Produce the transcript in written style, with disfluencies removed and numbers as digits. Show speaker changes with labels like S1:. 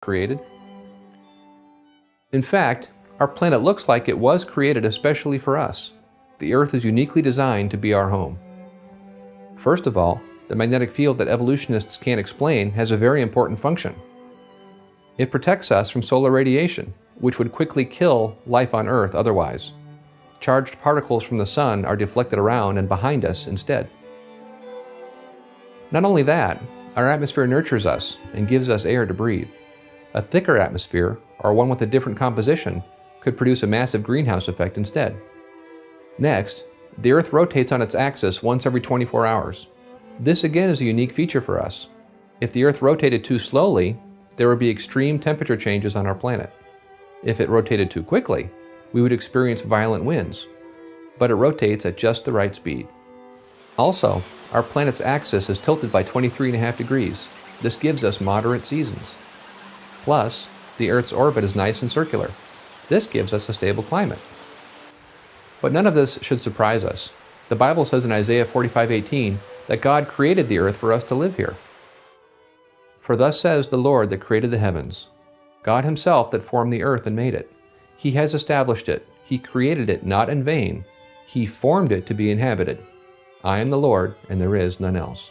S1: created? In fact, our planet looks like it was created especially for us. The Earth is uniquely designed to be our home. First of all, the magnetic field that evolutionists can't explain has a very important function. It protects us from solar radiation, which would quickly kill life on Earth otherwise. Charged particles from the sun are deflected around and behind us instead. Not only that, our atmosphere nurtures us and gives us air to breathe. A thicker atmosphere, or one with a different composition, could produce a massive greenhouse effect instead. Next, the Earth rotates on its axis once every 24 hours. This again is a unique feature for us. If the Earth rotated too slowly, there would be extreme temperature changes on our planet. If it rotated too quickly, we would experience violent winds. But it rotates at just the right speed. Also, our planet's axis is tilted by 23.5 degrees. This gives us moderate seasons. Plus, the Earth's orbit is nice and circular. This gives us a stable climate. But none of this should surprise us. The Bible says in Isaiah 45:18 that God created the earth for us to live here. For thus says the Lord that created the heavens, God himself that formed the earth and made it. He has established it. He created it not in vain. He formed it to be inhabited. I am the Lord, and there is none else.